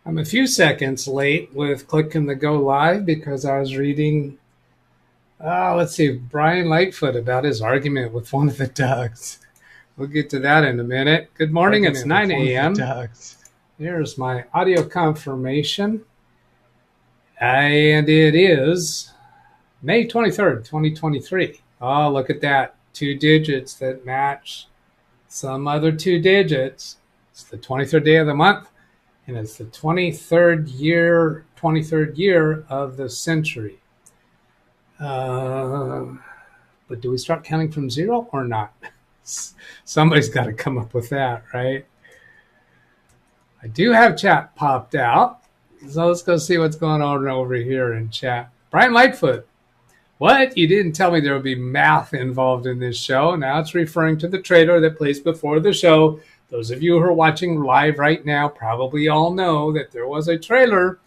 I'm a few seconds late with clicking the go live because I was reading, let's see, Brian Lightfoot about his argument with one of the Dougs. We'll get to that in a minute. Good morning. It's 9 a.m. Here's my audio confirmation. And it is May 23rd, 2023. Oh, look at that. 2 digits that match some other 2 digits. It's the 23rd day of the month. And it's the 23rd year of the century. But do we start counting from 0 or not? Somebody's got to come up with that, right? I do have chat popped out. So let's go see what's going on over here in chat. Brian Lightfoot. What? You didn't tell me there would be math involved in this show. Now it's referring to the trailer that plays before the show. Those of you who are watching live right now probably all know that there was a trailer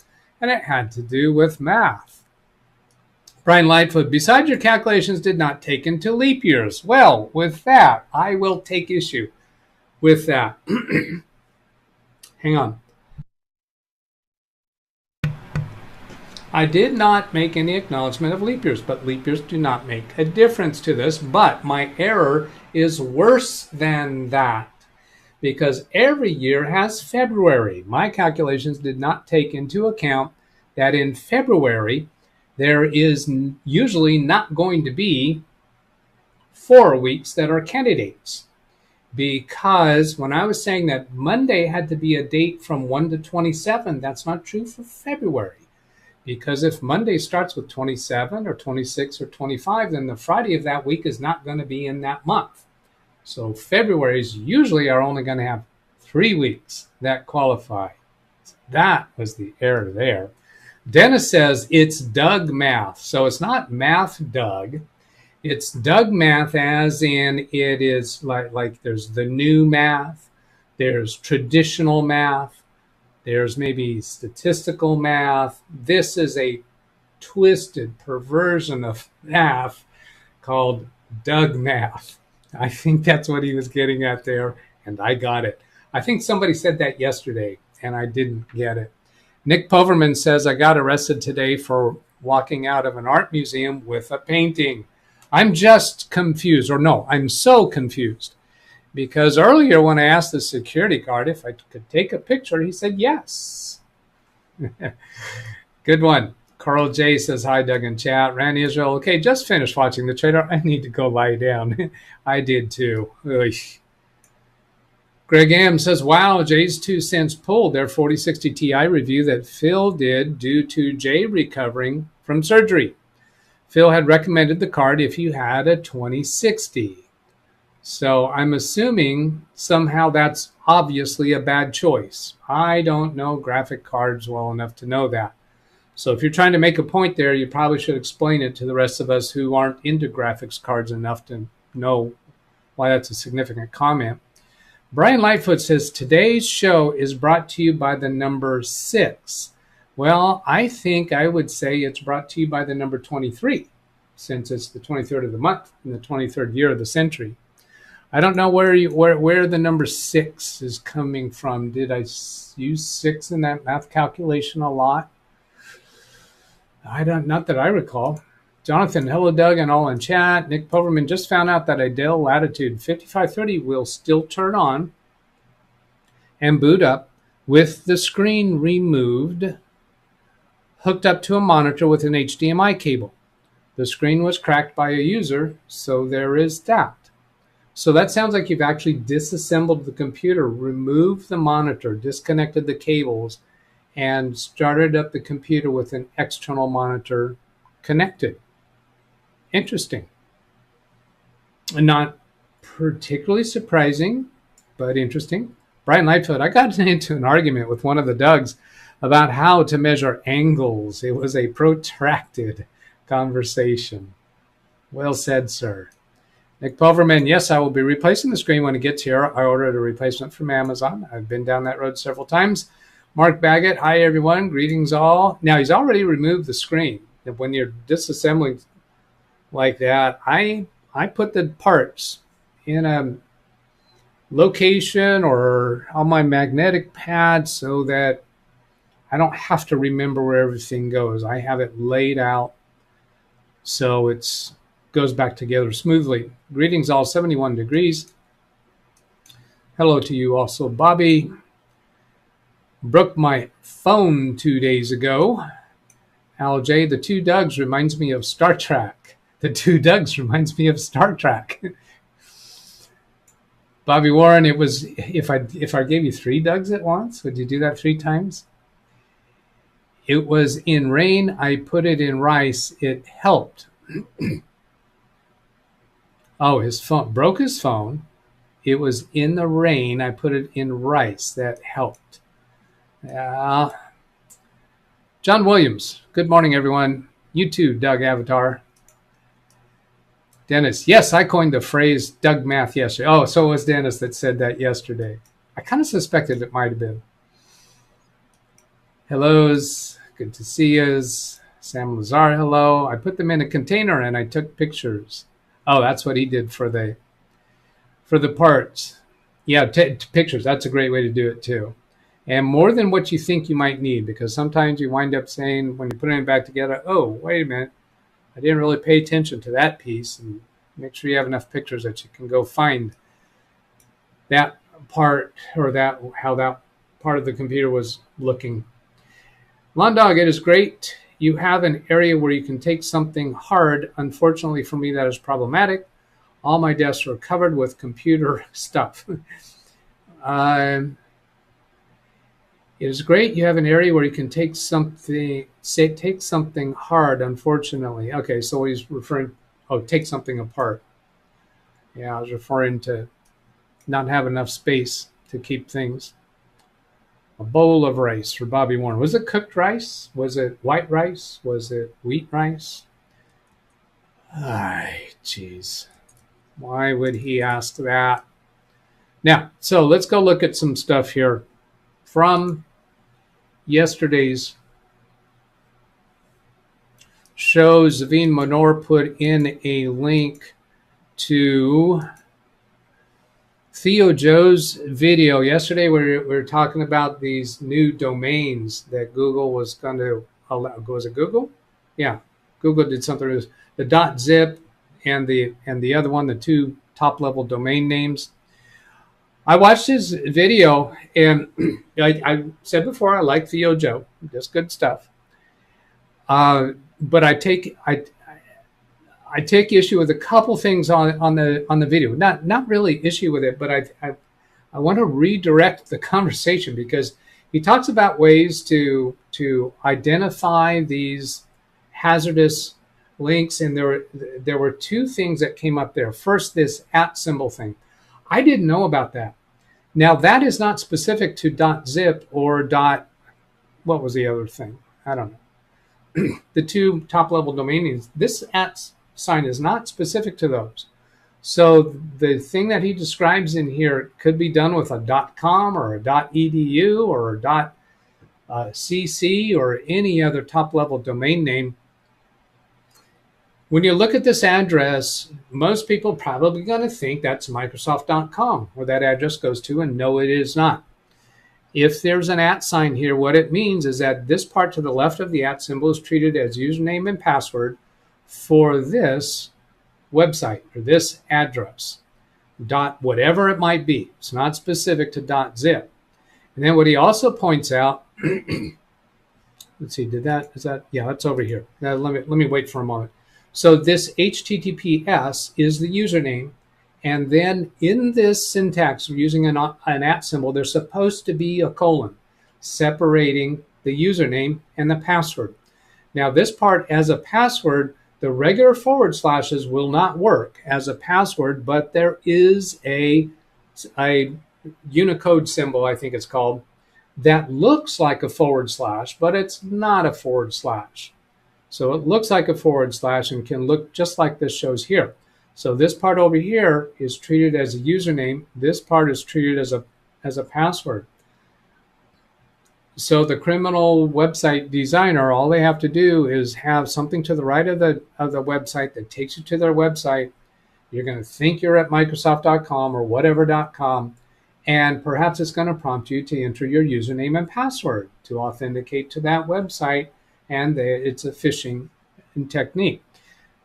and it had to do with math. Brian Lightfoot, besides your calculations did not take into leap years. Well, with that, I will take issue with that. Hang on. I did not make any acknowledgement of leap years, but leap years do not make a difference to this. But my error is worse than that because every year has February. My calculations did not take into account that in February, there is usually not going to be 4 weeks that are candidates. Because when I was saying that Monday had to be a date from 1 to 27, that's not true for February. Because if Monday starts with 27 or 26 or 25, then the Friday of that week is not going to be in that month. So February's usually are only going to have 3 weeks that qualify. So that was the error there. Dennis says it's Doug math. So it's not math Doug. It's Doug math as in it is like there's the new math, there's traditional math, there's maybe statistical math. This is a twisted perversion of math called Doug math. I think that's what he was getting at there, and I got it. I think somebody said that yesterday, and I didn't get it. Nick Poverman says, I got arrested today for walking out of an art museum with a painting. I'm just confused, or no, I'm so confused. Because earlier when I asked the security guard if I could take a picture, he said yes. Good one. Carl J says, hi, Doug in chat. Randy Israel, okay, just finished watching the trailer. I need to go lie down. I did too. Ugh. Greg M says, wow, Jay's 2 cents pulled their 4060 Ti review that Phil did due to Jay recovering from surgery. Phil had recommended the card if you had a 2060. So I'm assuming somehow that's obviously a bad choice. I don't know graphic cards well enough to know that. So if you're trying to make a point there, you probably should explain it to the rest of us who aren't into graphics cards enough to know why that's a significant comment. Brian Lightfoot says, today's show is brought to you by the number 6. Well, I think I would say it's brought to you by the number 23, since it's the 23rd of the month and the 23rd year of the century. I don't know where the number 6 is coming from. Did I use 6 in that math calculation a lot? Not that I recall. Jonathan, hello, Doug, and all in chat. Nick Poverman just found out that a Dell Latitude 5530 will still turn on and boot up with the screen removed, hooked up to a monitor with an HDMI cable. The screen was cracked by a user, so there is that. So that sounds like you've actually disassembled the computer, removed the monitor, disconnected the cables, and started up the computer with an external monitor connected. Interesting. Not particularly surprising, but interesting. Brian Lightfoot, I got into an argument with one of the Dougs about how to measure angles. It was a protracted conversation. Well said, sir. Nick Poverman, yes, I will be replacing the screen when it gets here. I ordered a replacement from Amazon. I've been down that road several times. Mark Baggett, hi, everyone. Greetings all. Now, he's already removed the screen. When you're disassembling like that, I put the parts in a location or on my magnetic pad so that I don't have to remember where everything goes. I have it laid out so it goes back together smoothly. Greetings all 71 degrees. Hello to you also, Bobby. Broke my phone 2 days ago. Al J, the two Dougs reminds me of Star Trek. The two Dougs reminds me of Star Trek. Bobby Warren, it was, if I gave you three Dougs at once, would you do that 3 times? It was in rain. I put it in rice. It helped. Oh, his phone broke his phone. It was in the rain. I put it in rice. That helped. John Williams. Good morning, everyone. You too, Doug Avatar. Dennis. Yes, I coined the phrase Doug Math yesterday. Oh, so it was Dennis that said that yesterday. I kind of suspected it might have been. Hellos. Good to see you. Sam Lazar, hello. I put them in a container and I took pictures. Oh, that's what he did for the parts. Yeah, pictures. That's a great way to do it too. And more than what you think you might need, because sometimes you wind up saying when you're putting it back together, oh, wait a minute, I didn't really pay attention to that piece. And make sure you have enough pictures that you can go find that part or how that part of the computer was looking. Lawn Dog, it is great. You have an area where you can take something hard. Unfortunately for me, that is problematic. All my desks are covered with computer stuff. It is great. You have an area where you can take something hard, unfortunately. Okay, so he's referring, take something apart. Yeah, I was referring to not have enough space to keep things. A bowl of rice for Bobby Warren. Was it cooked rice? Was it white rice? Was it wheat rice? Ay, jeez. Why would he ask that? Now, so let's go look at some stuff here from yesterday's show. Zavine Manor put in a link to Theo Joe's video. Yesterday we were talking about these new domains that Google was going to allow. Was it Google? Yeah, Google did something with the .zip and the other one, the 2 top-level domain names. I watched his video, and I said before I like Theo Joe, just good stuff. But I take issue with a couple things on the video. Not really issue with it, but I want to redirect the conversation because he talks about ways to identify these hazardous links, and there were 2 things that came up there. First, this @ symbol thing. I didn't know about that. Now that is not specific to .zip or what was the other thing? I don't know. The 2 top-level domain names. This @ sign is not specific to those. So the thing that he describes in here could be done with a .com or a .edu or a .cc or any other top-level domain name. When you look at this address, most people are probably going to think that's Microsoft.com, where that address goes to, and no, it is not. If there's an @ sign here, what it means is that this part to the left of the @ symbol is treated as username and password for this website or this address, whatever it might be. It's not specific to .zip. And then what he also points out, let's see, yeah, that's over here. Now, let me wait for a moment. So this HTTPS is the username, and then in this syntax, we're using an @ symbol, there's supposed to be a colon separating the username and the password. Now this part as a password, the regular // will not work as a password, but there is a Unicode symbol, I think it's called, that looks like a // but it's not a // So it looks like a / and can look just like this shows here. So this part over here is treated as a username. This part is treated as a password. So the criminal website designer, all they have to do is have something to the right of the website that takes you to their website. You're going to think you're at Microsoft.com or whatever.com, And perhaps it's going to prompt you to enter your username and password to authenticate to that website, and it's a phishing technique.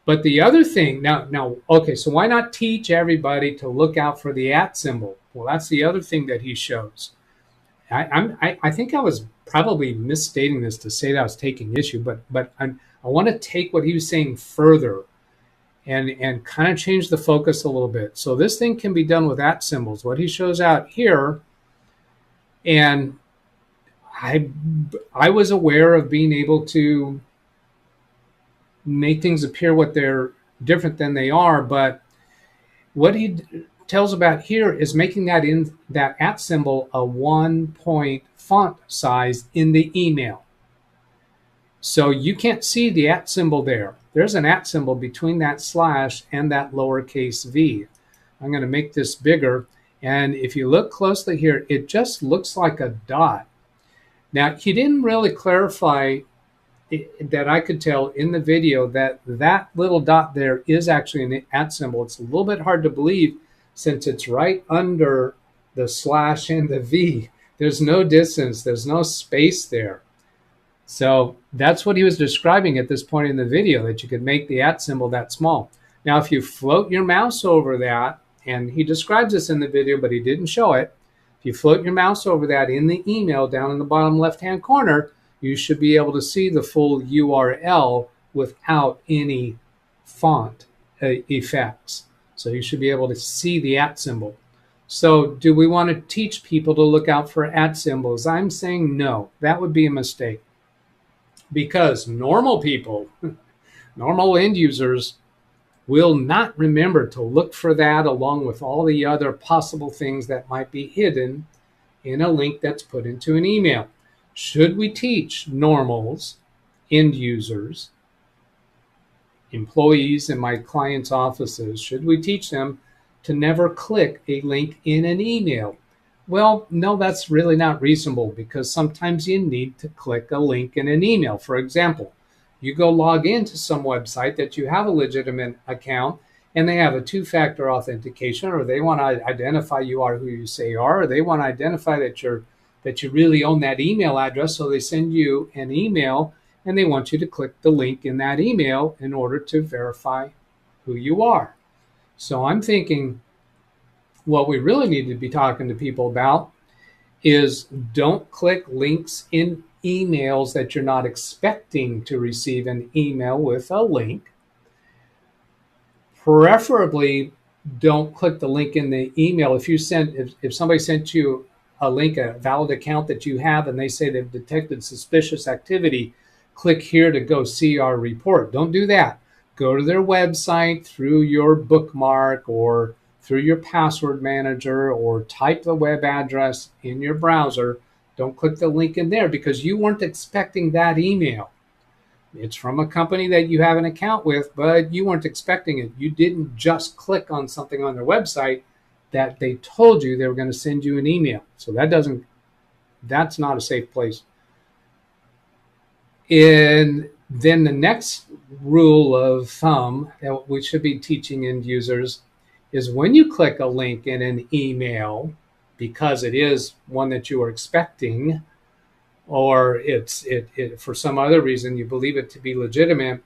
But the other thing, okay, so why not teach everybody to look out for the @ symbol? Well, that's the other thing that he shows. I think I was probably misstating this to say that I was taking issue, but I want to take what he was saying further and kind of change the focus a little bit. So this thing can be done with @ symbols. What he shows out here, and I was aware of being able to make things appear what they're different than they are, but what he tells about here is making that @ symbol a 1-point font size in the email. So you can't see the @ symbol there. There's an @ symbol between that slash and that lowercase v. I'm going to make this bigger, and if you look closely here, it just looks like a dot. Now, he didn't really clarify that I could tell in the video that that little dot there is actually an @ symbol. It's a little bit hard to believe since it's right under the slash and the V. There's no distance, there's no space there. So that's what he was describing at this point in the video, that you could make the @ symbol that small. Now, if you float your mouse over that, and he describes this in the video, but he didn't show it. If you float your mouse over that in the email down in the bottom left-hand corner, you should be able to see the full URL without any font effects. So you should be able to see the @ symbol. So do we want to teach people to look out for @ symbols? I'm saying no. That would be a mistake. Because normal people, normal end users, will not remember to look for that along with all the other possible things that might be hidden in a link that's put into an email. Should we teach normals, end users, employees in my clients' offices, should we teach them to never click a link in an email? Well, no, that's really not reasonable, because sometimes you need to click a link in an email. For example, you go log into some website that you have a legitimate account and they have a 2-factor authentication, or they want to identify you are who you say you are, or they want to identify that you really own that email address, so they send you an email and they want you to click the link in that email in order to verify who you are. So I'm thinking what we really need to be talking to people about is don't click links in emails that you're not expecting to receive an email with a link. Preferably, don't click the link in the email. If somebody sent you a link, a valid account that you have, and they say they've detected suspicious activity, click here to go see our report. Don't do that. Go to their website through your bookmark or through your password manager, or type the web address in your browser. Don't click the link in there because you weren't expecting that email. It's from a company that you have an account with, but you weren't expecting it. You didn't just click on something on their website that they told you they were going to send you an email. So that's not a safe place. And then the next rule of thumb that we should be teaching end users is when you click a link in an email, because it is one that you are expecting, or it for some other reason you believe it to be legitimate,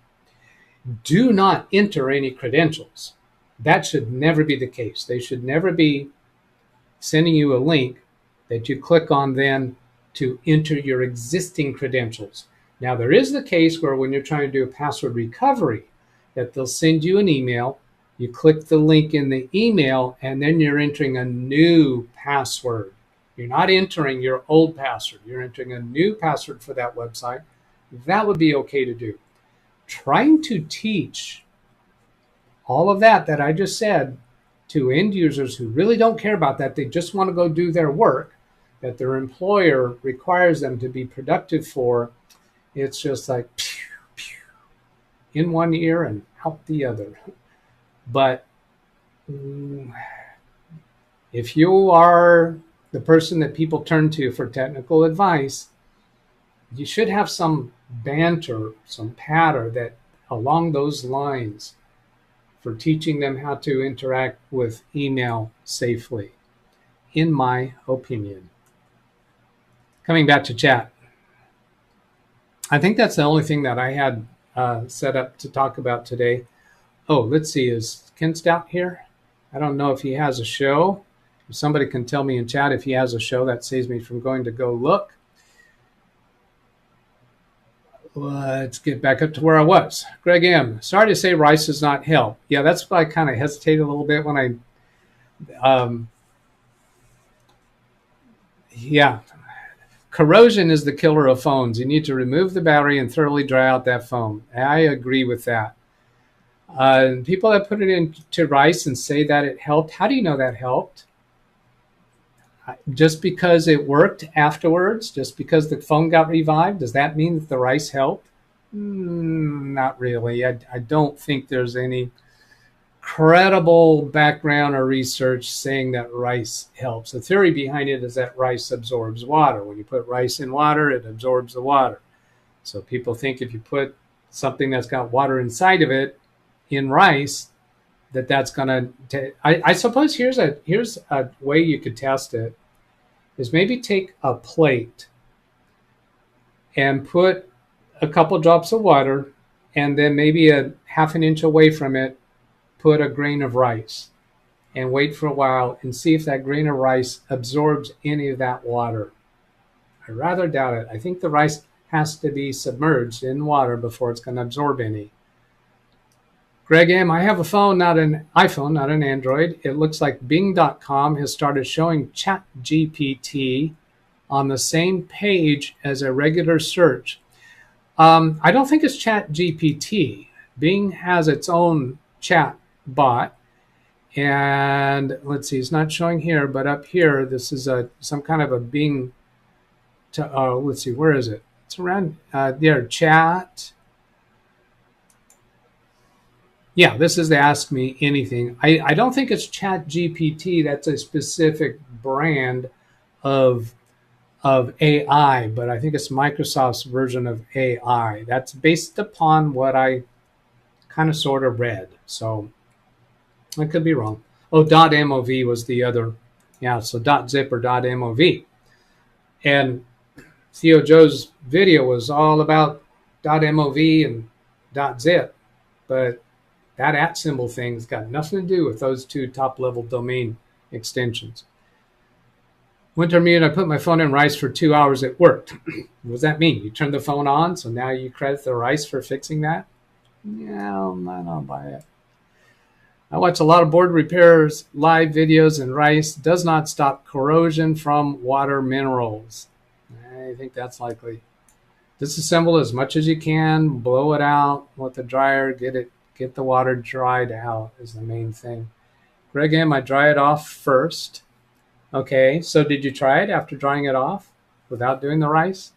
do not enter any credentials. That should never be the case. They should never be sending you a link that you click on then to enter your existing credentials. Now, there is the case where when you're trying to do a password recovery, that they'll send you an email, you click the link in the email, and then you're entering a new password. You're not entering your old password. You're entering a new password for that website. That would be okay to do. Trying to teach all of that I just said to end users who really don't care about that, they just want to go do their work that their employer requires them to be productive for, it's just like pew, pew, in one ear and out the other. But if you are the person that people turn to for technical advice, you should have some banter, some patter that along those lines for teaching them how to interact with email safely. in my opinion. Coming back to chat. I think that's the only thing that I had set up to talk about today. Oh, let's see. Is Ken Stout here? I don't know if he has a show. If somebody can tell me in chat if he has a show, that saves me from going to go look. Let's get back up to where I was. Greg M. Sorry to say rice does not help. Yeah, that's why I kind of hesitated a little bit when yeah. Corrosion is the killer of phones. You need to remove the battery and thoroughly dry out that phone. I agree with that. People that put it into rice and say that it helped, how do you know that helped? Just because it worked afterwards, just because the phone got revived, does that mean that the rice helped? Not really. I don't think there's any credible background or research saying that rice helps. The theory behind it is that rice absorbs water. When you put rice in water, it absorbs the water. So people think if you put something that's got water inside of it in rice, that's going to, I suppose here's a way you could test it, is maybe take a plate and put a couple drops of water, and then maybe a half an inch away from it, put a grain of rice, and wait for a while and see if that grain of rice absorbs any of that water. I rather doubt it. I think the rice has to be submerged in water before it's going to absorb any. Greg M., I have a phone, not an iPhone, not an Android. It looks like Bing.com has started showing ChatGPT on the same page as a regular search. I don't think it's ChatGPT. Bing has its own chat bot. And let's see, it's not showing here, but up here, this is some kind of a Bing. Let's see, where is it? It's around there, chat. Yeah, this is the Ask Me Anything. I don't think it's ChatGPT. That's a specific brand of AI, but I think it's Microsoft's version of AI. That's based upon what I kind of sort of read. So I could be wrong. Oh, .mov was the other. Yeah, so .zip or .mov. And Theo Joe's video was all about .mov and .zip, but that @ symbol thing's got nothing to do with those two top-level domain extensions. Winter Mute, I put my phone in rice for 2 hours. It worked. What does that mean? You turned the phone on, so now you credit the rice for fixing that? No, I don't buy it. I watch a lot of board repairs, live videos, and rice does not stop corrosion from water minerals. I think that's likely. Disassemble as much as you can, blow it out with the dryer, get the water dried out is the main thing. Greg M., I dry it off first. Okay, so did you try it after drying it off without doing the rice?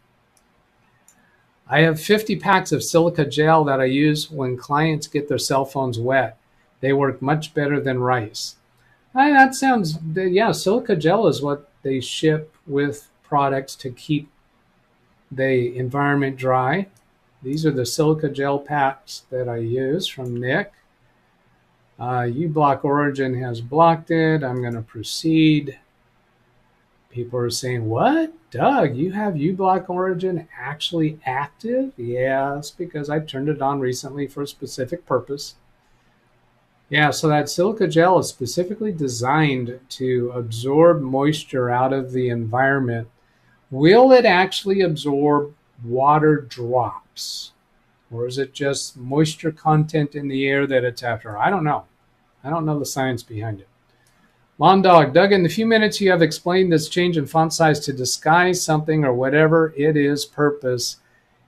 I have 50 packs of silica gel that I use when clients get their cell phones wet. They work much better than rice. That sounds, yeah, silica gel is what they ship with products to keep the environment dry. These are the silica gel packs that I use from Nick. uBlock Origin has blocked it. I'm going to proceed. People are saying, what? Doug, you have uBlock Origin actually active? Yes, because I turned it on recently for a specific purpose. Yeah, so that silica gel is specifically designed to absorb moisture out of the environment. Will it actually absorb water drops? Or is it just moisture content in the air that it's after? I don't know. I don't know the science behind it. Lawn Dog, Doug, in the few minutes you have explained this change in font size to disguise something or whatever it is purpose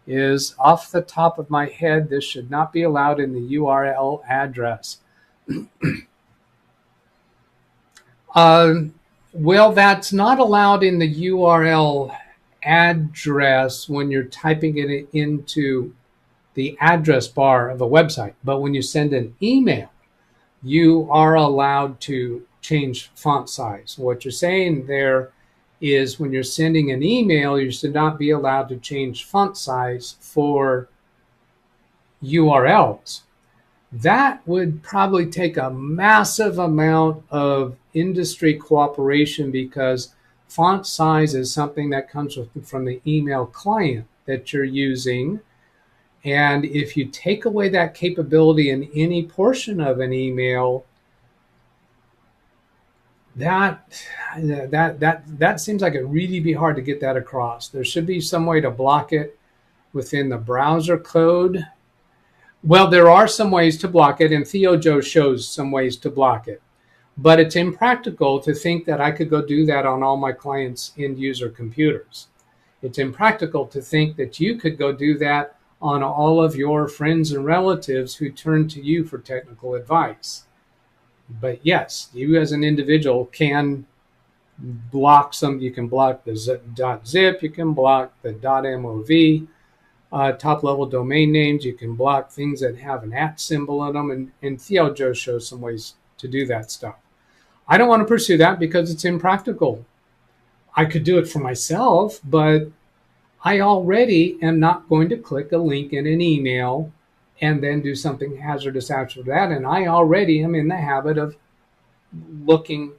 is off the top of my head. This should not be allowed in the URL address. Well, that's not allowed in the URL address when you're typing it into the address bar of a website. But when you send an email, you are allowed to change font size. What you're saying there is when you're sending an email, you should not be allowed to change font size for URLs. That would probably take a massive amount of industry cooperation, because font size is something that comes from the email client that you're using. And if you take away that capability in any portion of an email, that seems like it really be hard to get that across. There should be some way to block it within the browser code. Well, there are some ways to block it, and Theo Joe shows some ways to block it. But it's impractical to think that I could go do that on all my clients' end-user computers. It's impractical to think that you could go do that on all of your friends and relatives who turn to you for technical advice. But yes, you as an individual can block some. You can block the .zip, you can block the .mov, top-level domain names. You can block things that have an @ symbol in them, and Theo Joe shows some ways to do that stuff. I don't want to pursue that because it's impractical. I could do it for myself, but I already am not going to click a link in an email and then do something hazardous after that. And I already am in the habit of looking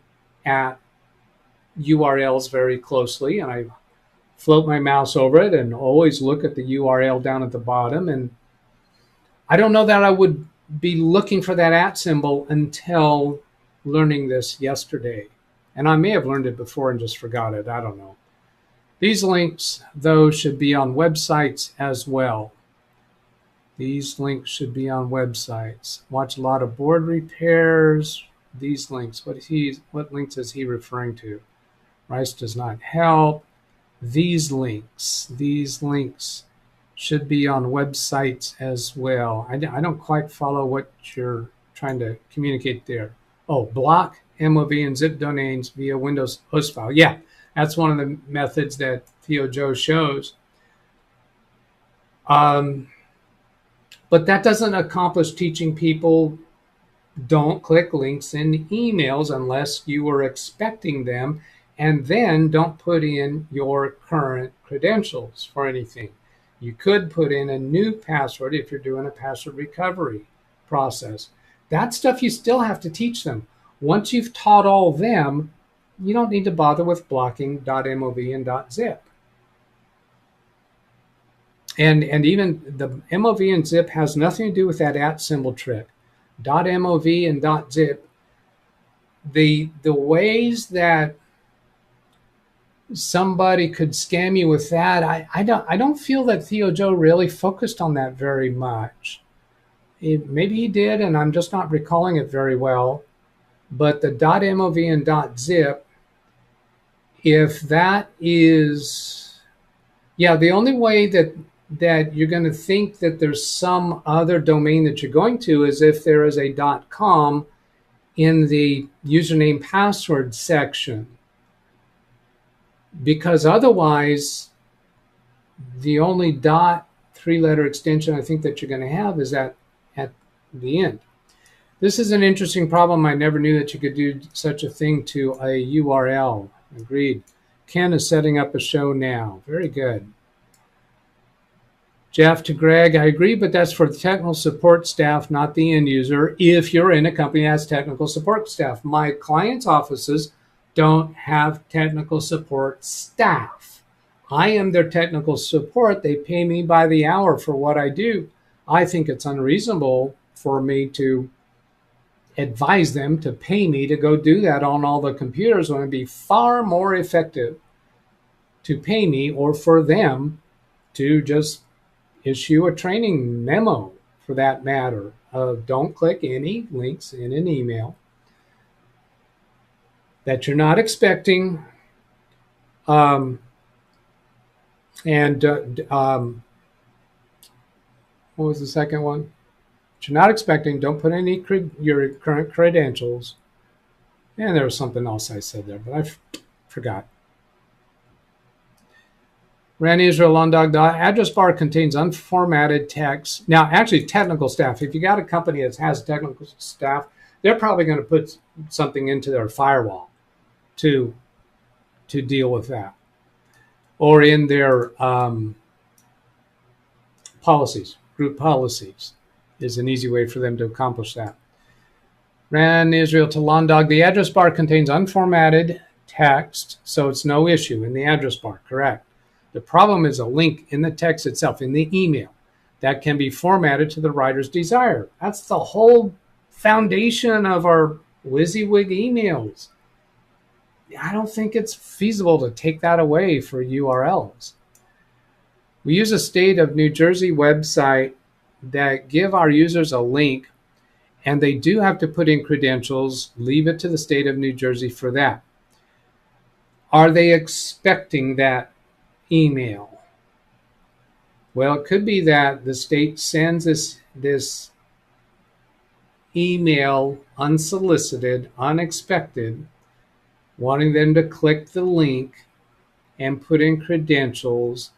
at URLs very closely, and I float my mouse over it and always look at the URL down at the bottom. And I don't know that I would be looking for that @ symbol until learning this yesterday. And I may have learned it before and just forgot it. I don't know. These links, though, should be on websites as well. These links should be on websites. Watch a lot of board repairs. These links, what links is he referring to? Rice does not help. These links should be on websites as well. I don't quite follow what you're trying to communicate there. Oh, block MOV and zip domains via Windows host file. Yeah, that's one of the methods that Theo Joe shows. But that doesn't accomplish teaching people don't click links in emails unless you are expecting them, and then don't put in your current credentials for anything. You could put in a new password if you're doing a password recovery process. That stuff you still have to teach them. Once you've taught all them, you don't need to bother with blocking .mov and .zip. And even the MOV and zip has nothing to do with that @ symbol trick. .mov and .zip, the ways that somebody could scam you with that, I don't feel that Theo Joe really focused on that very much. Maybe he did, and I'm just not recalling it very well. But the .mov and .zip, if that is, yeah, the only way that you're going to think that there's some other domain that you're going to is if there is a .com in the username password section. Because otherwise, the only .3-letter extension I think that you're going to have is at the end. This is an interesting problem. I never knew that you could do such a thing to a URL. Agreed. Ken is setting up a show now. Very good. Jeff to Greg, I agree, but that's for the technical support staff, not the end user. If you're in a company that has technical support staff, my clients' offices don't have technical support staff. I am their technical support. They pay me by the hour for what I do. I think it's unreasonable for me to advise them to pay me to go do that on all the computers when it'd be far more effective to pay me, or for them to just issue a training memo, for that matter, of don't click any links in an email that you're not expecting. What was the second one? That you're not expecting. Don't put any your current credentials. And there was something else I said there, but I forgot. Ran Israel on dog. Address bar contains unformatted text. Now, actually, technical staff. If you got a company that has technical staff, they're probably going to put something into their firewall to deal with that, or in their policies. Group policies is an easy way for them to accomplish that. Ran Israel to Londog. The address bar contains unformatted text, so it's no issue in the address bar, correct. The problem is a link in the text itself, in the email, that can be formatted to the writer's desire. That's the whole foundation of our WYSIWYG emails. I don't think it's feasible to take that away for URLs. We use a state of New Jersey website that give our users a link, and they do have to put in credentials. Leave it to the state of New Jersey for that. Are they expecting that email? Well, it could be that the state sends this email unsolicited, unexpected, wanting them to click the link and put in credentials.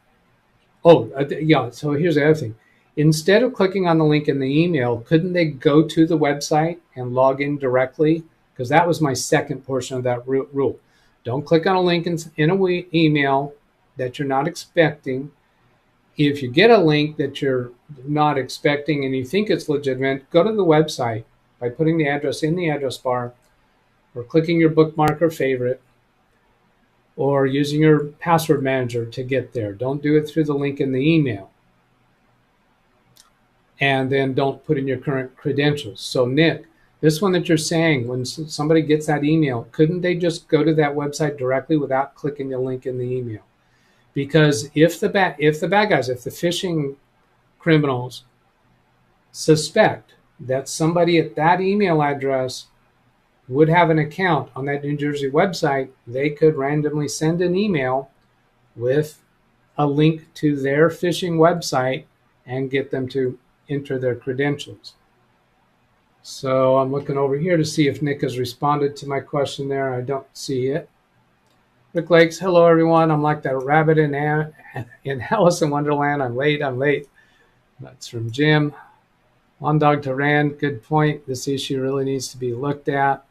Yeah, so here's the other thing. Instead of clicking on the link in the email, couldn't they go to the website and log in directly? Because that was my second portion of that rule. Don't click on a link in an email that you're not expecting. If you get a link that you're not expecting and you think it's legitimate, go to the website by putting the address in the address bar, or clicking your bookmark or favorite, or using your password manager to get there. Don't do it through the link in the email. And then don't put in your current credentials. So Nick, this one that you're saying, when somebody gets that email, couldn't they just go to that website directly without clicking the link in the email? Because if the bad guys, if the phishing criminals suspect that somebody at that email address would have an account on that New Jersey website, they could randomly send an email with a link to their phishing website and get them to enter their credentials. So I'm looking over here to see if Nick has responded to my question there. I don't see it. Rick Lakes, hello everyone. I'm like that rabbit in Alice in Wonderland. I'm late. That's from Jim. On Dog to Rand, good point. This issue really needs to be looked at.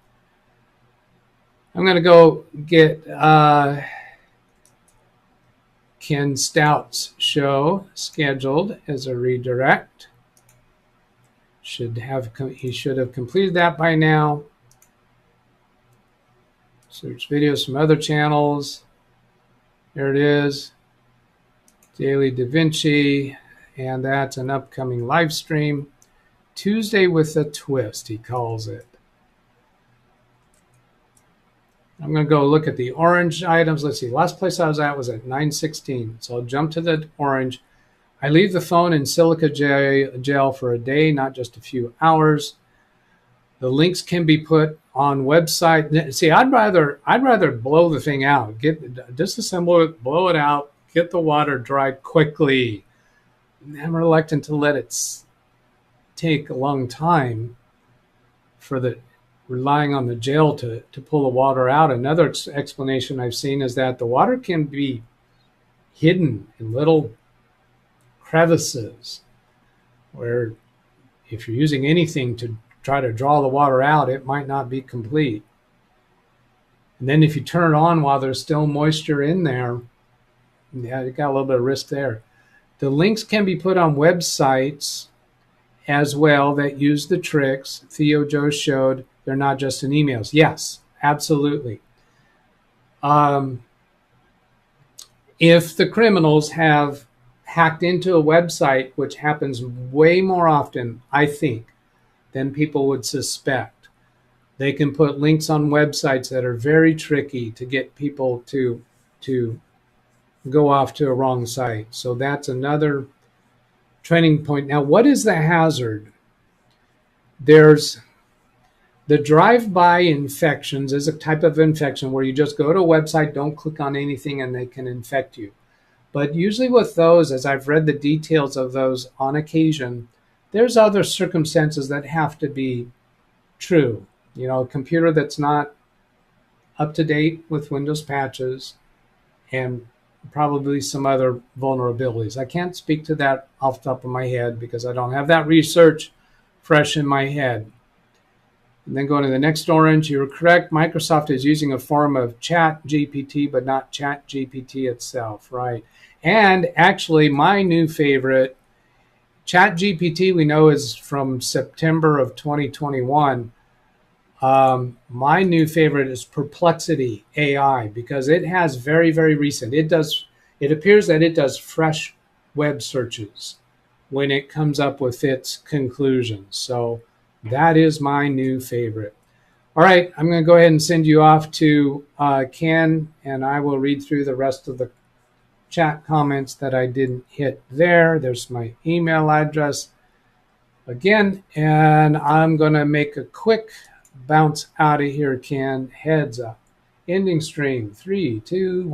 I'm going to go get Ken Stout's show scheduled as a redirect. He should have completed that by now. Search videos from other channels. There it is. Daily Da Vinci. And that's an upcoming live stream. Tuesday with a twist, he calls it. I'm going to go look at the orange items. Let's see. Last place I was at was at 9:16. So I'll jump to the orange. I leave the phone in silica gel for a day, not just a few hours. The links can be put on website. See, I'd rather blow the thing out. Disassemble it, blow it out, get the water dry quickly. I'm reluctant to let it take a long time for relying on the gel to pull the water out. Another explanation I've seen is that the water can be hidden in little crevices where if you're using anything to try to draw the water out, it might not be complete. And then if you turn it on while there's still moisture in there, yeah, you got a little bit of risk there. The links can be put on websites as well that use the tricks Theo Joe showed. They're not just in emails. Yes, absolutely. If the criminals have hacked into a website, which happens way more often, I think, than people would suspect, they can put links on websites that are very tricky to get people to go off to a wrong site. So that's another training point. Now, what is the hazard? There's the drive-by infections is a type of infection where you just go to a website, don't click on anything, and they can infect you. But usually with those, as I've read the details of those on occasion, there's other circumstances that have to be true. You know, a computer that's not up to date with Windows patches and probably some other vulnerabilities. I can't speak to that off the top of my head because I don't have that research fresh in my head. And then going to the next orange, you're correct. Microsoft is using a form of Chat GPT, but not Chat GPT itself, right? And actually, my new favorite, Chat GPT, we know is from September of 2021. My new favorite is Perplexity AI because it has very, very recent. It appears that it does fresh web searches when it comes up with its conclusions. So that is my new favorite. All right, I'm going to go ahead and send you off to Ken, and I will read through the rest of the chat comments that I didn't hit there. There's my email address again, and I'm going to make a quick bounce out of here, Ken. Heads up. Ending stream. 3, 2, 1.